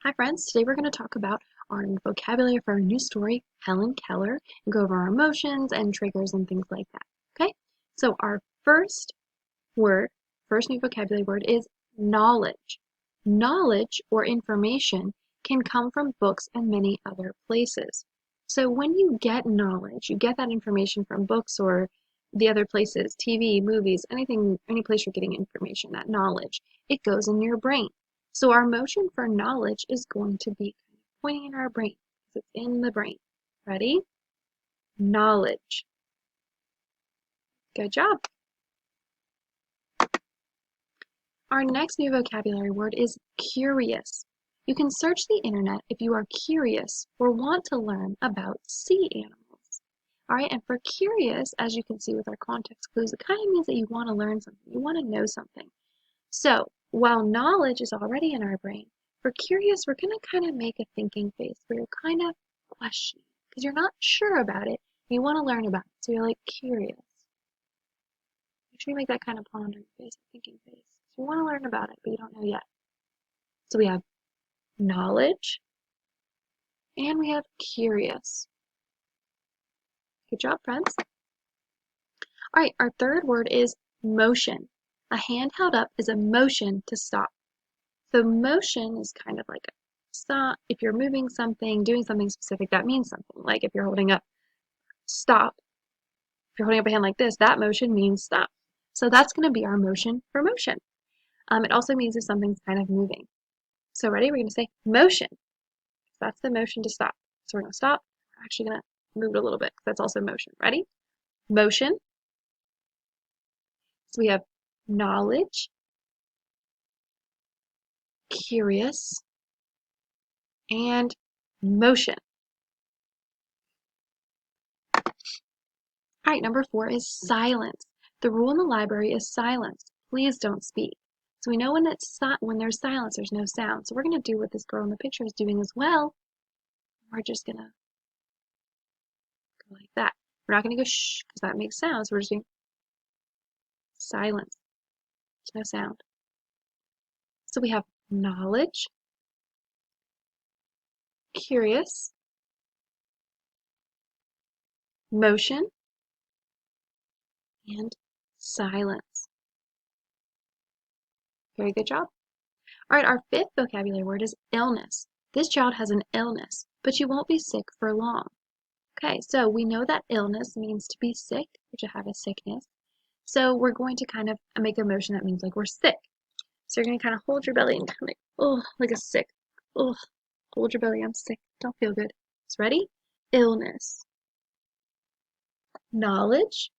Hi friends, today we're going to talk about our vocabulary for our new story, Helen Keller, and go over our emotions and triggers and things like that. Okay, so our first new vocabulary word is knowledge. Knowledge or information can come from books and many other places. So when you get knowledge, you get that information from books or the other places, TV, movies, anything, any place you're getting information, that knowledge, it goes in your brain. So our motion for knowledge is going to be pointing in our brain. It's in the brain. Ready? Knowledge. Good job. Our next new vocabulary word is curious. You can search the internet if you are curious or want to learn about sea animals. All right, and for curious, as you can see with our context clues, it kind of means that you want to learn something, you want to know something. So while knowledge is already in our brain, for curious, we're going to kind of make a thinking face where you're kind of questioning because you're not sure about it. You want to learn about it, so you're like curious. Make sure you make that kind of pondering face, thinking face. So you want to learn about it, but you don't know yet. So we have knowledge and we have curious. Good job, friends. All right, our third word is motion. A hand held up is a motion to stop. So motion is kind of like a stop. If you're moving something, doing something specific, that means something. Like if you're holding up stop, if you're holding up a hand like this, that motion means stop. So that's going to be our motion for motion. It also means if something's kind of moving. So ready? We're going to say motion. That's the motion to stop. So we're going to stop. We're actually going to move it a little bit because that's also motion. Ready? Motion. So we have knowledge, curious, and motion. All right, number 4 is silence. The rule in the library is silence. Please don't speak. So we know when there's silence, there's no sound. So we're going to do what this girl in the picture is doing as well. We're just going to go like that. We're not going to go shh because that makes sounds. We're just doing silence. There's no sound. So we have knowledge, curious, motion, and silence. Very good job. All right, our 5th vocabulary word is illness. This child has an illness, but you won't be sick for long. Okay, so we know that illness means to be sick, or to have a sickness. So we're going to kind of make a motion that means like we're sick. So you're going to kind of hold your belly and kind of like, oh, like a sick. Oh, hold your belly, I'm sick. Don't feel good. So ready? Illness. Knowledge.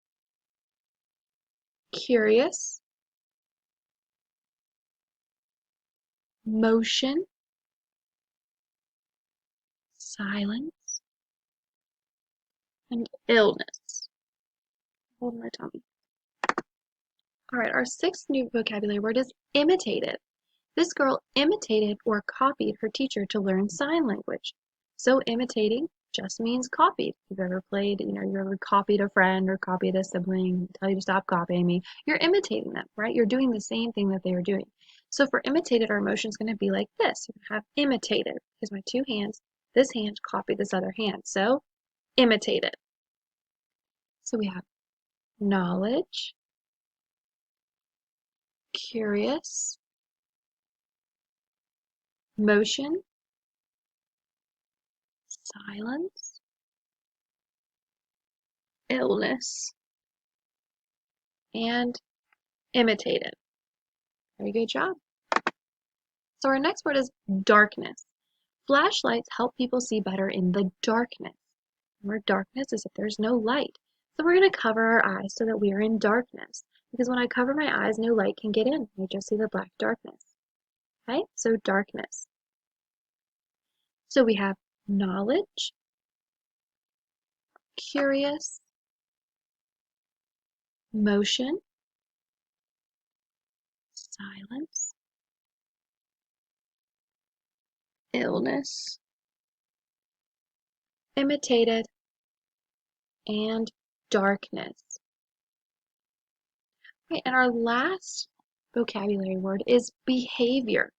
Curious. Motion. Silence. And illness. Hold my tummy. All right, our 6th new vocabulary word is imitated. This girl imitated or copied her teacher to learn sign language. So imitating just means copied. If you've ever played, you ever copied a friend or copied a sibling, tell you to stop copying me, you're imitating them, right? You're doing the same thing that they are doing. So for imitated, our motion is going to be like this. You're going to have imitated. Here's my 2 hands. This hand copied this other hand. So imitated. So we have knowledge, curious, motion, silence, illness, and imitated. Very good job. So our next word is darkness. Flashlights help people see better in the darkness. Remember, darkness is if there's no light. So we're going to cover our eyes so that we are in darkness. Because when I cover my eyes, no light can get in. I just see the black darkness. Okay, so darkness. So we have knowledge, curious, motion, silence, illness, imitated, and darkness. Right, and our last vocabulary word is behavior.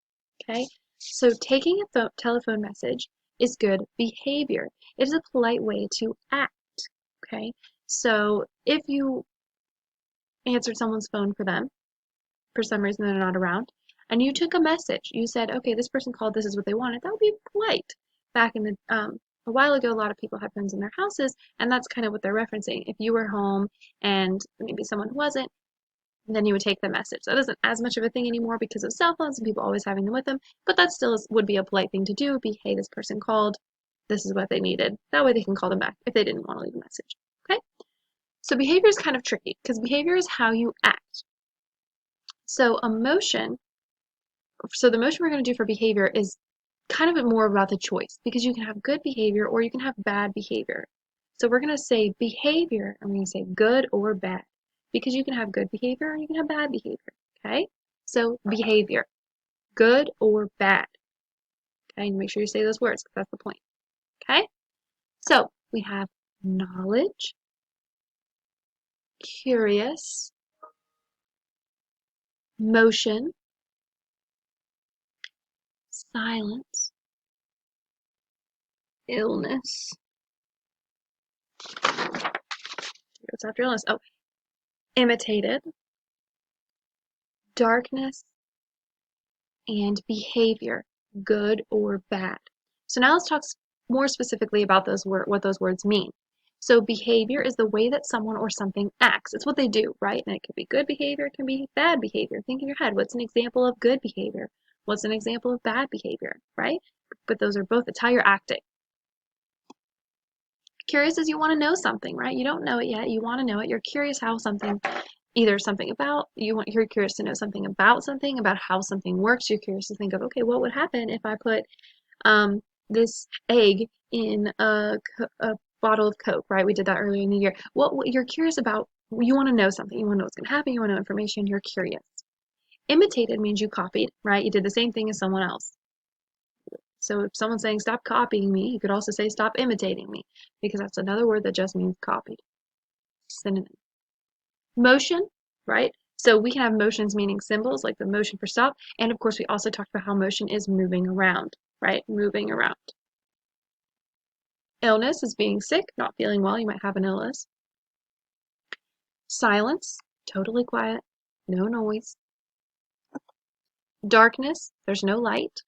Okay, So taking a telephone message is good behavior. It is a polite way to act, okay? So if you answered someone's phone for them, for some reason they're not around, and you took a message, you said, okay, this person called, this is what they wanted, that would be polite. Back in the, a while ago, a lot of people had phones in their houses, and that's kind of what they're referencing. If you were home and maybe someone wasn't, then you would take the message. That isn't as much of a thing anymore because of cell phones and people always having them with them, but that still would be a polite thing to do. Would be, hey, this person called, this is what they needed. That way they can call them back if they didn't want to leave a message. Okay? So behavior is kind of tricky because behavior is how you act. So the motion we're going to do for behavior is kind of more about the choice because you can have good behavior or you can have bad behavior. So we're going to say behavior and we're going to say good or bad because you can have good behavior or you can have bad behavior. Okay? So behavior, good or bad. Okay? And make sure you say those words because that's the point. Okay? So we have knowledge, curious, motion, silence, illness. What's after illness? Oh, imitated, darkness, and behavior, good or bad. So now let's talk more specifically about what those words mean. So behavior is the way that someone or something acts. It's what they do, right? And it could be good behavior, it can be bad behavior. Think in your head, what's an example of good behavior? What's an example of bad behavior, right? But those are both, it's how you're acting. Curious is you want to know something, right? You don't know it yet, you want to know it. You're curious how something either something about you're curious to know something, about how something works. You're curious to think of, okay, what would happen if I put this egg in a bottle of Coke, right? We did that earlier in the year. What you're curious about, you want to know something, you want to know what's going to happen, you want to know information, you're curious. Imitated means you copied, right? You did the same thing as someone else. So if someone's saying stop copying me, you could also say stop imitating me because that's another word that just means copied. Synonym. Motion, right? So we can have motions meaning symbols like the motion for stop. And of course, we also talked about how motion is moving around, right? Moving around. Illness is being sick, not feeling well. You might have an illness. Silence, totally quiet, no noise. Darkness, there's no light.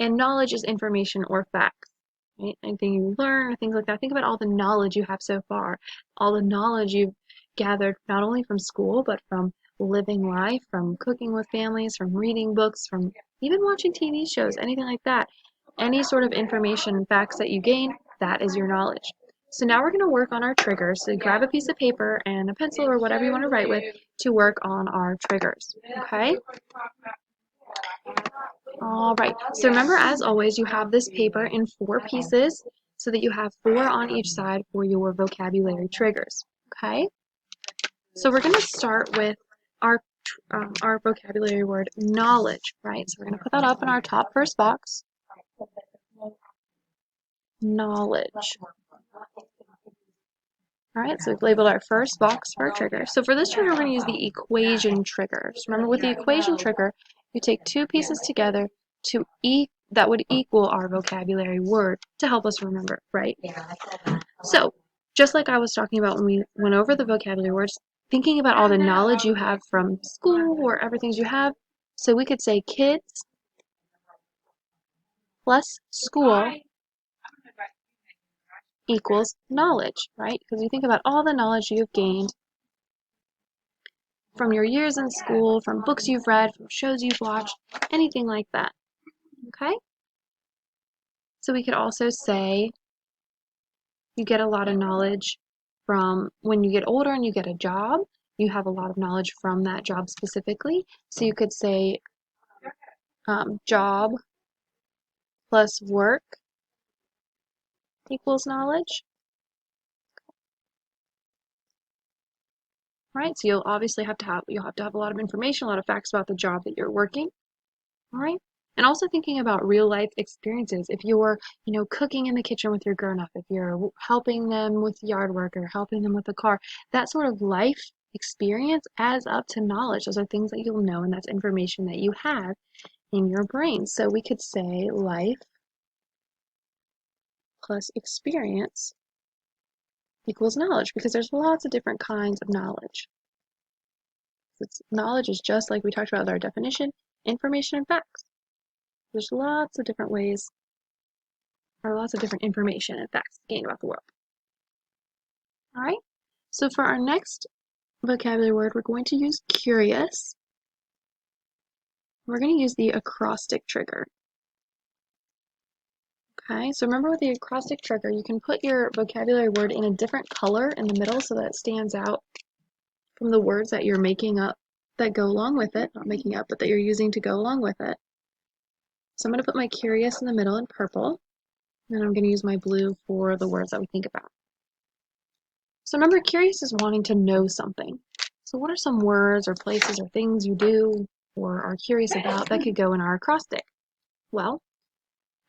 And knowledge is information or facts. Right? Anything you learn, things like that. Think about all the knowledge you have so far, all the knowledge you've gathered not only from school, but from living life, from cooking with families, from reading books, from even watching TV shows, anything like that. Any sort of information and facts that you gain, that is your knowledge. So now we're going to work on our triggers. So grab a piece of paper and a pencil or whatever you want to write with to work on our triggers. Okay? All right, so remember, as always, you have this paper in 4 pieces so that you have 4 on each side for your vocabulary triggers, okay? So we're going to start with our vocabulary word knowledge, right? So we're going to put that up in our top first box. Knowledge. All right, so we've labeled our first box for our trigger. So for this trigger, we're going to use the equation trigger. So remember, with the equation trigger, you take 2 pieces together that would equal our vocabulary word to help us remember, right? So just like I was talking about when we went over the vocabulary words, thinking about all the knowledge you have from school or everything you have, so we could say kids plus school equals knowledge, right? Because you think about all the knowledge you've gained from your years in school, from books you've read, from shows you've watched, anything like that, okay? So we could also say you get a lot of knowledge from when you get older and you get a job, you have a lot of knowledge from that job specifically. So you could say job plus work equals knowledge. Right, so you'll obviously have to have a lot of information, a lot of facts about the job that you're working. All right, and also thinking about real life experiences. If you're, cooking in the kitchen with your grown-up, if you're helping them with yard work or helping them with a car, that sort of life experience adds up to knowledge. Those are things that you'll know, and that's information that you have in your brain. So we could say life plus experience equals knowledge, because there's lots of different kinds of knowledge. Knowledge is just like we talked about with our definition, information and facts. There's lots of different ways, or lots of different information and facts gained about the world. All right, so for our next vocabulary word, we're going to use curious. We're going to use the acrostic trigger. Okay, so remember with the acrostic trigger, you can put your vocabulary word in a different color in the middle so that it stands out from the words that you're making up that go along with it. Not making up, but that you're using to go along with it. So I'm going to put my curious in the middle in purple, and I'm going to use my blue for the words that we think about. So remember, curious is wanting to know something. So what are some words or places or things you do or are curious about that could go in our acrostic? Well,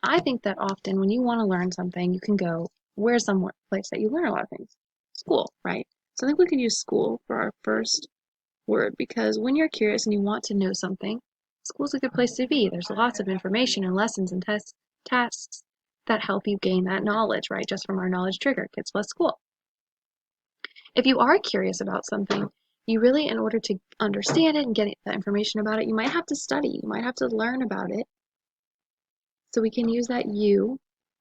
I think that often when you want to learn something, you can go, where's some place that you learn a lot of things? School, right? So I think we could use school for our first word, because when you're curious and you want to know something, school's a good place to be. There's lots of information and lessons and tasks that help you gain that knowledge, right? Just from our knowledge trigger, kids plus school. If you are curious about something, you really, in order to understand it and get that information about it, you might have to study. You might have to learn about it. So we can use that you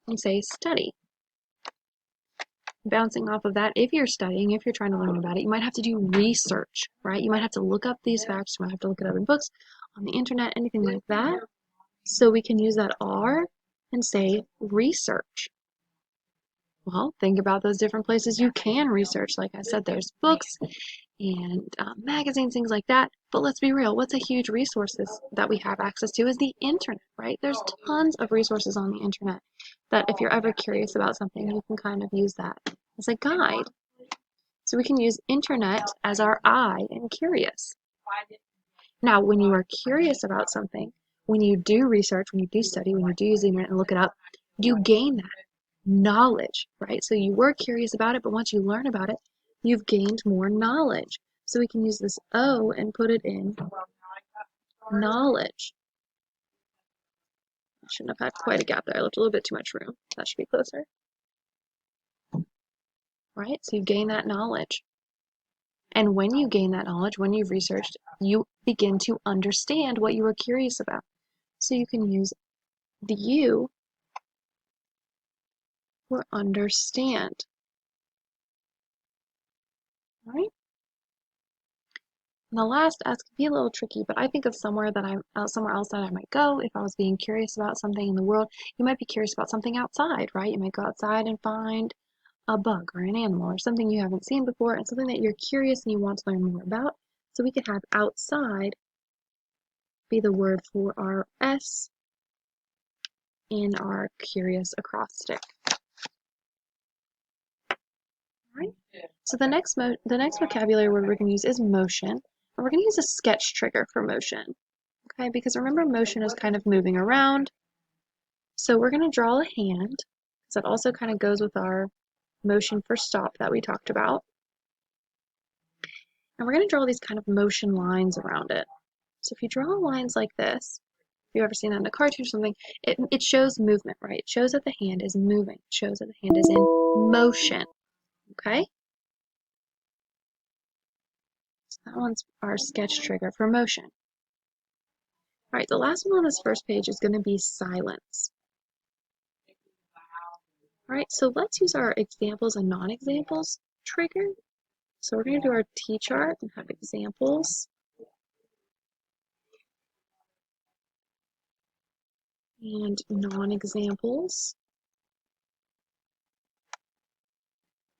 and say study. Bouncing off of that, if you're studying, if you're trying to learn about it, you might have to do research, right? You might have to look up these facts. You might have to look it up in books, on the internet, anything like that. So we can use that R and say research. Well, think about those different places you can research. Like I said, there's books and magazines, things like that. But let's be real, what's a huge resources that we have access to is the internet, right? There's tons of resources on the internet that if you're ever curious about something, you can kind of use that as a guide. So we can use internet as our I in curious. Now, when you are curious about something, when you do research, when you do study, when you do use the internet and look it up, you gain that knowledge, right? So you were curious about it, but once you learn about it, you've gained more knowledge. So we can use this O and put it in knowledge. I shouldn't have had quite a gap there. I left a little bit too much room. That should be closer. Right? So you gain that knowledge. And when you gain that knowledge, when you've researched, you begin to understand what you were curious about. So you can use the U for understand. All right? And the last S could be a little tricky, but I think of somewhere else that I might go if I was being curious about something in the world. You might be curious about something outside, right? You might go outside and find a bug or an animal or something you haven't seen before and something that you're curious and you want to learn more about. So we could have outside be the word for our S in our curious acrostic. Right? So the next vocabulary word we're going to use is motion. And we're going to use a sketch trigger for motion. Okay, because remember motion is kind of moving around. So we're going to draw a hand, because that also kind of goes with our motion for stop that we talked about. And we're going to draw these kind of motion lines around it. So if you draw lines like this, if you've ever seen that in a cartoon or something, it shows movement, right? It shows that the hand is moving. It shows that the hand is in motion. Okay? So that one's our sketch trigger for motion. All right, the last one on this first page is going to be silence. All right, so let's use our examples and non-examples trigger. So we're going to do our T-chart and have examples. And non-examples.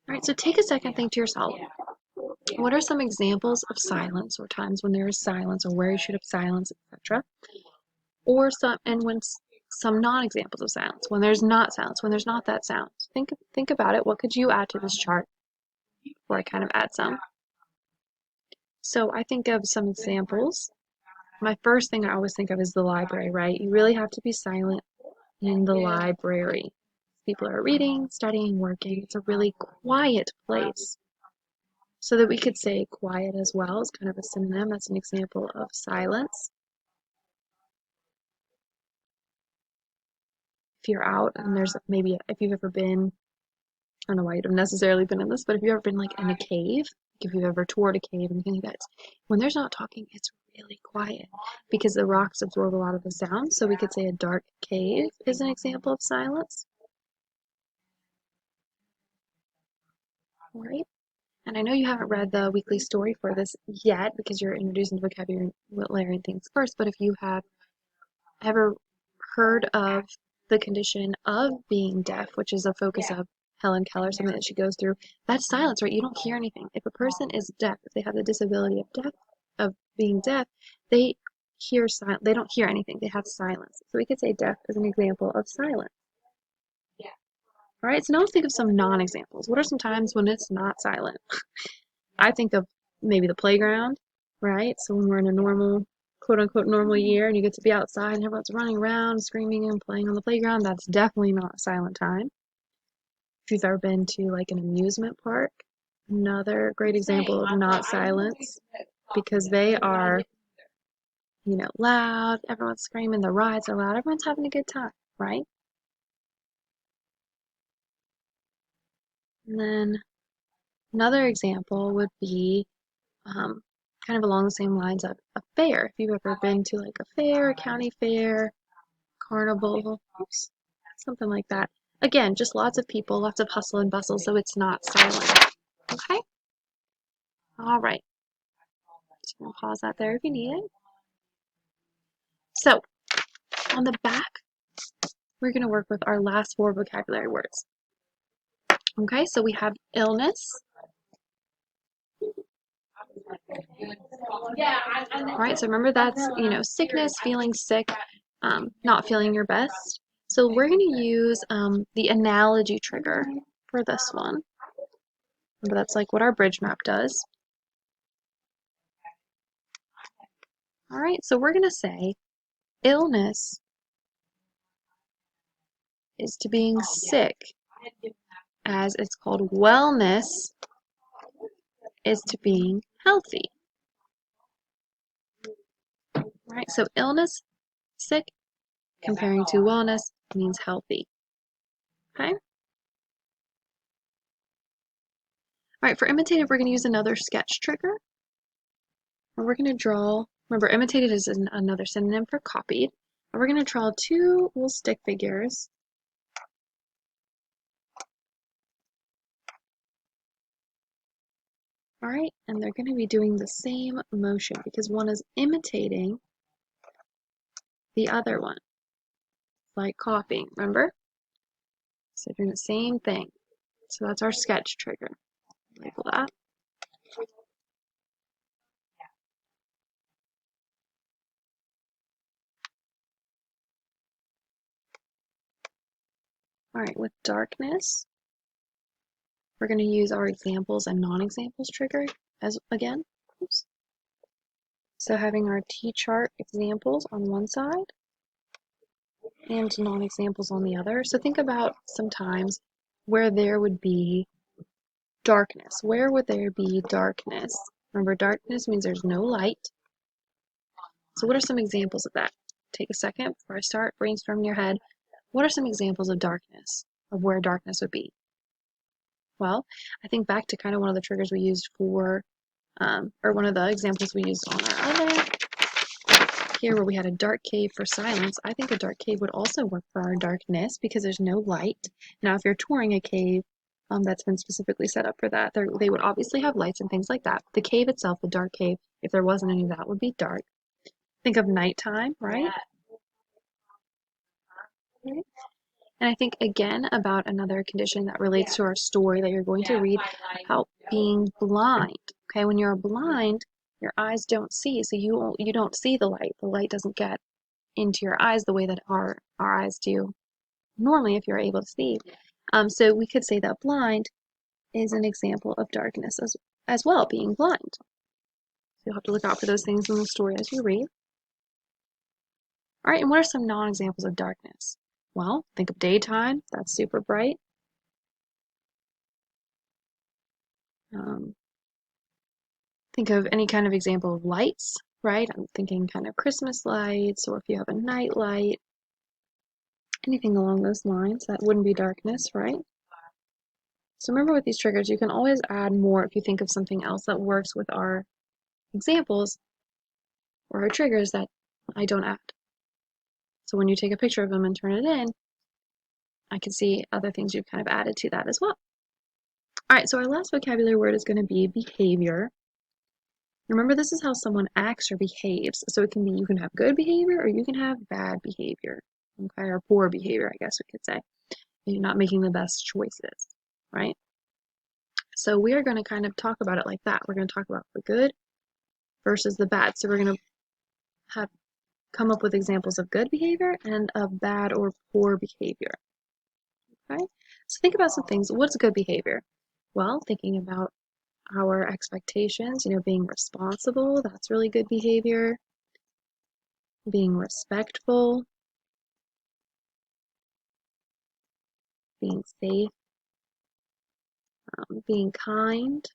All right, so take a second, think to yourself, what are some examples of silence or times when there is silence or where you should have silence, etc. Or some non-examples of silence, when there's not silence, when there's not that sound. Think about it. What could you add to this chart before I kind of add some? So I think of some examples. My first thing I always think of is the library, right? You really have to be silent in the library. People are reading, studying, working. It's a really quiet place. So that we could say quiet as well is kind of a synonym. That's an example of silence. if you're out and there's maybe, if you've ever been, I don't know why you'd have necessarily been in this, but if you've ever been like in a cave, if you've ever toured a cave and you think that when there's not talking, it's really quiet because the rocks absorb a lot of the sound. So we could say a dark cave is an example of silence, right? And I know you haven't read the weekly story for this yet because you're introducing the vocabulary and things first, but if you have ever heard of the condition of being deaf, which is a focus of Helen Keller, something that she goes through, that's silence, right? You don't hear anything. If a person is deaf, if they have the disability of being deaf, they they don't hear anything. They have silence. So we could say deaf is an example of silence. All right, so now let's think of some non-examples. What are some times when it's not silent? I think of maybe the playground, right? So when we're in a normal, quote unquote, normal year and you get to be outside and everyone's running around, screaming and playing on the playground, that's definitely not a silent time. If you've ever been to like an amusement park, another great example of not silence because they are, loud, everyone's screaming, the rides are loud, everyone's having a good time, right? And then another example would be kind of along the same lines of a fair. If you've ever been to like a fair, a county fair, carnival, something like that. Again, just lots of people, lots of hustle and bustle, so it's not silent. Okay? All right. Just gonna pause that there if you need it. So, on the back, we're gonna work with our last 4 vocabulary words. Okay, so we have illness. All right, so remember that's, sickness, feeling sick, not feeling your best. So we're going to use the analogy trigger for this one. Remember that's like what our bridge map does. All right, so we're going to say illness is to being sick, as it's called wellness is to being healthy. All right, so illness, sick, comparing to wellness means healthy. Okay? All right, for imitative, we're going to use another sketch trigger. And we're going to draw, remember, imitated is another synonym for copied. And we're going to draw 2 little stick figures. All right, and they're going to be doing the same motion because one is imitating the other one, like copying, remember? So doing the same thing. So that's our sketch trigger. Label that. All right, with darkness, we're going to use our examples and non-examples trigger as again. Oops. So having our T-chart examples on one side and non-examples on the other. So think about some times where there would be darkness. Where would there be darkness? Remember, darkness means there's no light. So what are some examples of that? Take a second before I start, brainstorm in your head. What are some examples of darkness, of where darkness would be? Well, I think back to kind of one of the triggers we used for, or one of the examples we used on our other here where we had a dark cave for silence. I think a dark cave would also work for our darkness because there's no light. Now, if you're touring a cave that's been specifically set up for that, they would obviously have lights and things like that. The cave itself, the dark cave, if there wasn't any of that, would be dark. Think of nighttime, right? Right. And I think again about another condition that relates to our story that you're going to read about being blind. Okay, when you're blind, your eyes don't see, so you don't see the light. The light doesn't get into your eyes the way that our eyes do normally if you're able to see. So we could say that blind is an example of darkness as well, being blind. So you'll have to look out for those things in the story as you read. All right, and what are some non-examples of darkness? Well, think of daytime, that's super bright. Think of any kind of example of lights, right? I'm thinking kind of Christmas lights, or if you have a night light. anything along those lines. That wouldn't be darkness, right? So remember with these triggers, you can always add more if you think of something else that works with our examples or our triggers that I don't add. So when you take a picture of them and turn it in, I can see other things you've kind of added to that as well. All right, so our last vocabulary word is going to be behavior. Remember, this is how someone acts or behaves. So it can be, you can have good behavior or you can have bad behavior, okay, or poor behavior, I guess we could say. You're not making the best choices, right? So we are going to kind of talk about it like that. We're going to talk about the good versus the bad. So we're going to have come up with examples of good behavior and of bad or poor behavior. Okay? So think about some things. What's good behavior? Well, thinking about our expectations, being responsible, that's really good behavior. Being respectful, being safe, being kind,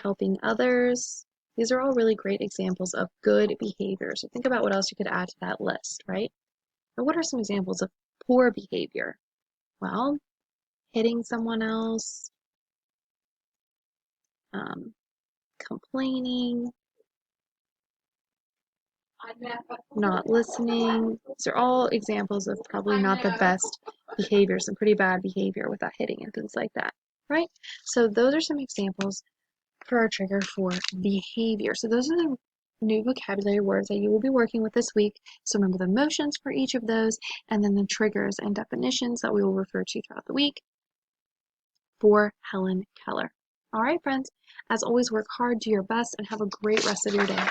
helping others. These are all really great examples of good behavior. So think about what else you could add to that list, right? Or what are some examples of poor behavior? Well, hitting someone else, complaining, not listening. These are all examples of probably not the best behavior, some pretty bad behavior with that hitting and things like that, right? So those are some examples for our trigger for behavior. So those are the new vocabulary words that you will be working with this week. So remember the motions for each of those, and then the triggers and definitions that we will refer to throughout the week for Helen Keller. All right, friends, as always, work hard, do your best, and have a great rest of your day.